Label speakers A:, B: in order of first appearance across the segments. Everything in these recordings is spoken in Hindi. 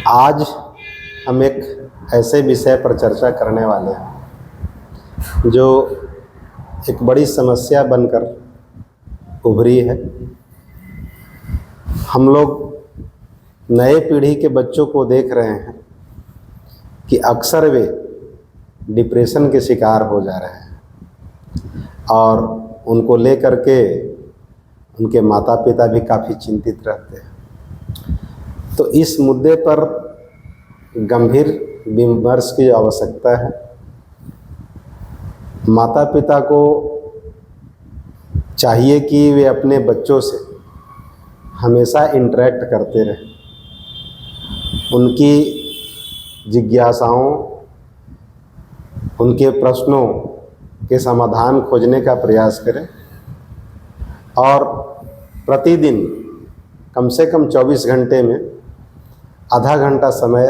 A: आज हम एक ऐसे विषय पर चर्चा करने वाले हैं जो एक बड़ी समस्या बनकर उभरी है। हम लोग नए पीढ़ी के बच्चों को देख रहे हैं कि अक्सर वे डिप्रेशन के शिकार हो जा रहे हैं और उनको लेकर के उनके माता पिता भी काफ़ी चिंतित रहते हैं। तो इस मुद्दे पर गंभीर विमर्श की आवश्यकता है। माता पिता को चाहिए कि वे अपने बच्चों से हमेशा इंटरेक्ट करते रहें, उनकी जिज्ञासाओं, उनके प्रश्नों के समाधान खोजने का प्रयास करें और प्रतिदिन कम से कम 24 घंटे में आधा घंटा समय,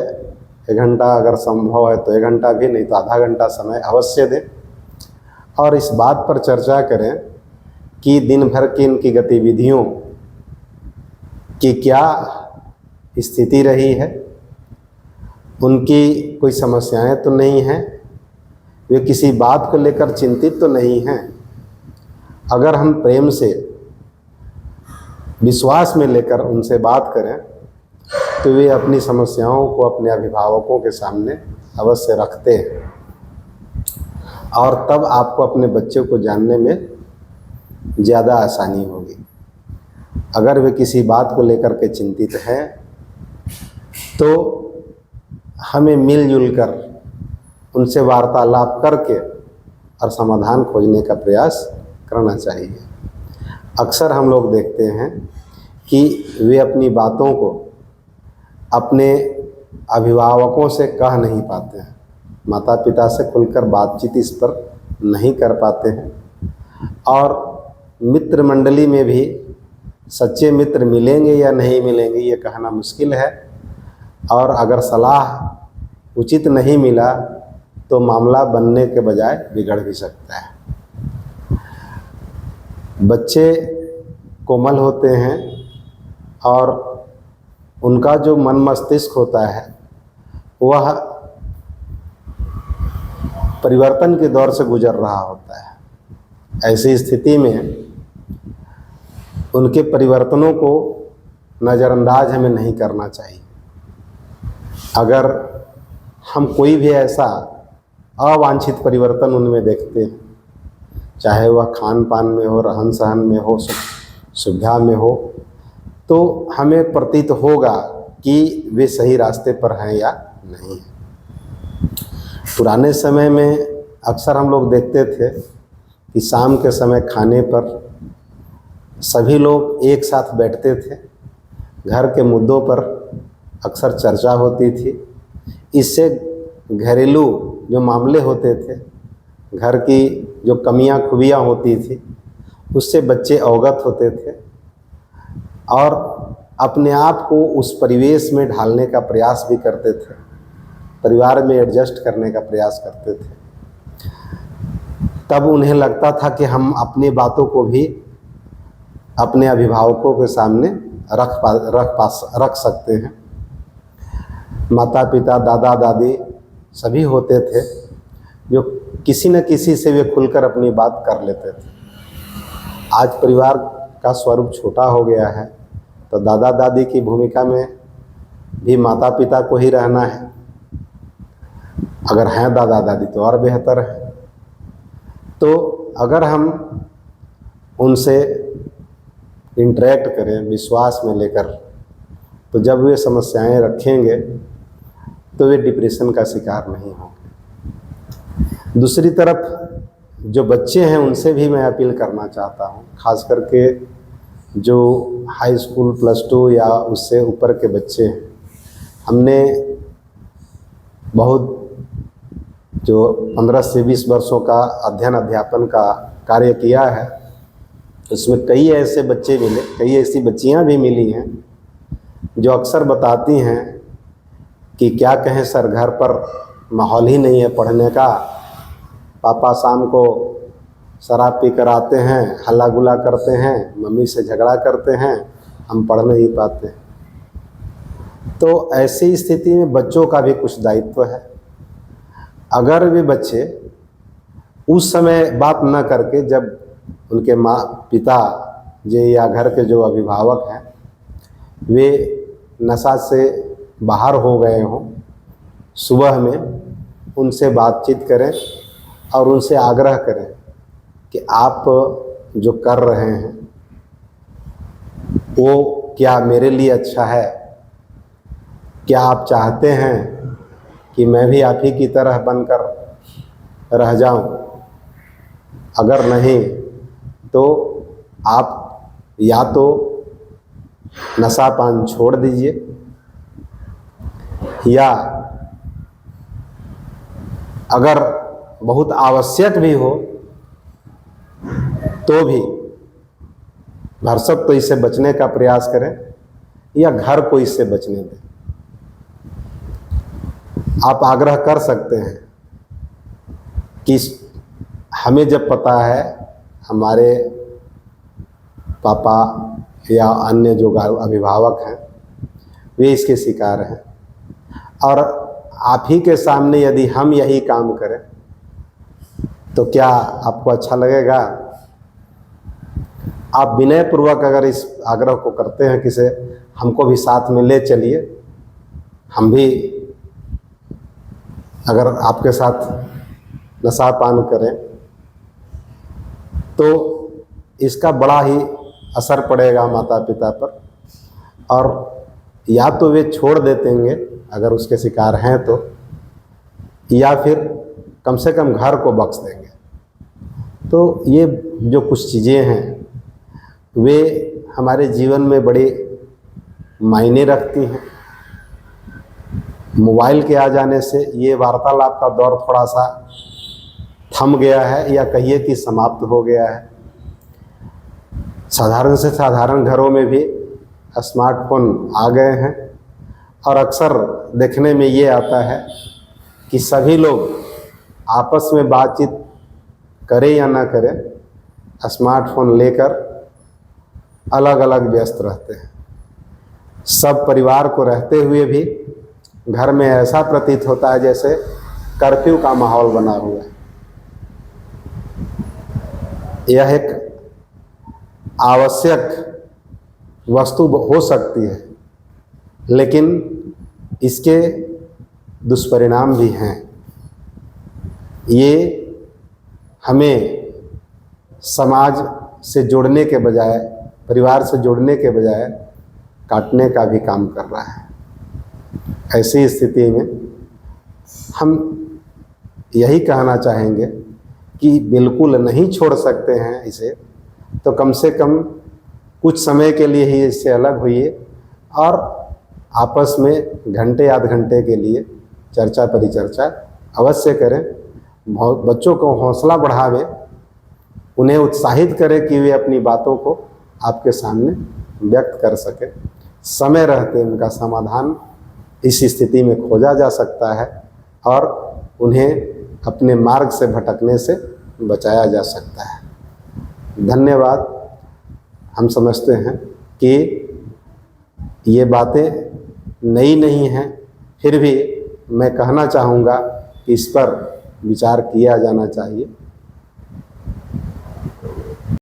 A: 1 घंटा अगर संभव है तो 1 घंटा भी, नहीं तो आधा घंटा समय अवश्य दें और इस बात पर चर्चा करें कि दिन भर की इनकी गतिविधियों की क्या स्थिति रही है, उनकी कोई समस्याएं तो नहीं हैं, वे किसी बात को लेकर चिंतित तो नहीं हैं। अगर हम प्रेम से, विश्वास में लेकर उनसे बात करें तो वे अपनी समस्याओं को अपने अभिभावकों के सामने अवश्य रखते हैं और तब आपको अपने बच्चे को जानने में ज़्यादा आसानी होगी। अगर वे किसी बात को लेकर के चिंतित हैं तो हमें मिलजुल कर उनसे वार्तालाप करके और समाधान खोजने का प्रयास करना चाहिए। अक्सर हम लोग देखते हैं कि वे अपनी बातों को अपने अभिभावकों से कह नहीं पाते हैं, माता पिता से खुलकर बातचीत इस पर नहीं कर पाते हैं और मित्र मंडली में भी सच्चे मित्र मिलेंगे या नहीं मिलेंगे ये कहना मुश्किल है और अगर सलाह उचित नहीं मिला तो मामला बनने के बजाय बिगड़ भी सकता है। बच्चे कोमल होते हैं और उनका जो मन मस्तिष्क होता है वह परिवर्तन के दौर से गुजर रहा होता है। ऐसी स्थिति में उनके परिवर्तनों को नज़रअंदाज हमें नहीं करना चाहिए। अगर हम कोई भी ऐसा अवांछित परिवर्तन उनमें देखते हैं, चाहे वह खान पान में हो, रहन सहन में हो, सुविधा में हो, तो हमें प्रतीत होगा कि वे सही रास्ते पर हैं या नहीं। पुराने समय में अक्सर हम लोग देखते थे कि शाम के समय खाने पर सभी लोग एक साथ बैठते थे, घर के मुद्दों पर अक्सर चर्चा होती थी। इससे घरेलू जो मामले होते थे, घर की जो कमियां खूबियां होती थी, उससे बच्चे अवगत होते थे और अपने आप को उस परिवेश में ढालने का प्रयास भी करते थे, परिवार में एडजस्ट करने का प्रयास करते थे। तब उन्हें लगता था कि हम अपनी बातों को भी अपने अभिभावकों के सामने रख सकते हैं। माता पिता, दादा दादी सभी होते थे जो किसी न किसी से वे खुलकर अपनी बात कर लेते थे। आज परिवार का स्वरूप छोटा हो गया है तो दादा दादी की भूमिका में भी माता पिता को ही रहना है। अगर हैं दादा दादी तो और बेहतर है। तो अगर हम उनसे इंटरेक्ट करें विश्वास में लेकर, तो जब वे समस्याएं रखेंगे तो वे डिप्रेशन का शिकार नहीं होंगे। दूसरी तरफ जो बच्चे हैं उनसे भी मैं अपील करना चाहता हूं, खास करके जो हाई स्कूल +2 या उससे ऊपर के बच्चे हैं। हमने बहुत जो 15 से 20 वर्षों का अध्ययन अध्यापन का कार्य किया है, उसमें कई ऐसे बच्चे मिले, कई ऐसी बच्चियां भी मिली हैं जो अक्सर बताती हैं कि क्या कहें सर, घर पर माहौल ही नहीं है पढ़ने का। पापा शाम को शराब पी कर आते हैं, हल्ला गुल्ला करते हैं, मम्मी से झगड़ा करते हैं, हम पढ़ नहीं पाते। तो ऐसी स्थिति में बच्चों का भी कुछ दायित्व है। अगर वे बच्चे उस समय बात न करके, जब उनके माँ पिता जे या घर के जो अभिभावक हैं वे नशा से बाहर हो गए हों, सुबह में उनसे बातचीत करें और उनसे आग्रह करें कि आप जो कर रहे हैं वो क्या मेरे लिए अच्छा है? क्या आप चाहते हैं कि मैं भी आप ही की तरह बनकर रह जाऊं? अगर नहीं तो आप या तो नशा पान छोड़ दीजिए, या अगर बहुत आवश्यक भी हो तो भी भरसक तो इससे बचने का प्रयास करें, या घर को इससे बचने दें। आप आग्रह कर सकते हैं कि हमें जब पता है हमारे पापा या अन्य जो अभिभावक हैं वे इसके शिकार हैं, और आप ही के सामने यदि हम यही काम करें तो क्या आपको अच्छा लगेगा? आप विनयपूर्वक अगर इस आग्रह को करते हैं कि से हमको भी साथ में ले चलिए, हम भी अगर आपके साथ नशा पान करें, तो इसका बड़ा ही असर पड़ेगा माता पिता पर, और या तो वे छोड़ देतेंगे अगर उसके शिकार हैं तो, या फिर कम से कम घर को बख्श देंगे। तो ये जो कुछ चीज़ें हैं वे हमारे जीवन में बड़ी मायने रखती हैं। मोबाइल के आ जाने से ये वार्तालाप का दौर थोड़ा सा थम गया है, या कहिए कि समाप्त हो गया है। साधारण से साधारण घरों में भी स्मार्टफोन आ गए हैं, और अक्सर देखने में ये आता है कि सभी लोग आपस में बातचीत करें या ना करें, स्मार्टफोन लेकर अलग अलग व्यस्त रहते हैं। सब परिवार को रहते हुए भी घर में ऐसा प्रतीत होता है जैसे कर्फ्यू का माहौल बना हुआ है। यह एक आवश्यक वस्तु हो सकती है, लेकिन इसके दुष्परिणाम भी हैं। ये हमें समाज से जोड़ने के बजाय, परिवार से जोड़ने के बजाय काटने का भी काम कर रहा है। ऐसी स्थिति में हम यही कहना चाहेंगे कि बिल्कुल नहीं छोड़ सकते हैं इसे, तो कम से कम कुछ समय के लिए ही इससे अलग होइए, और आपस में घंटे आध घंटे के लिए चर्चा परिचर्चा अवश्य करें। बच्चों को हौसला बढ़ावें, उन्हें उत्साहित करें कि वे अपनी बातों को आपके सामने व्यक्त कर सकें। समय रहते उनका समाधान इस स्थिति में खोजा जा सकता है, और उन्हें अपने मार्ग से भटकने से बचाया जा सकता है। धन्यवाद। हम समझते हैं कि ये बातें नई नहीं हैं, फिर भी मैं कहना चाहूँगा कि इस पर विचार किया जाना चाहिए।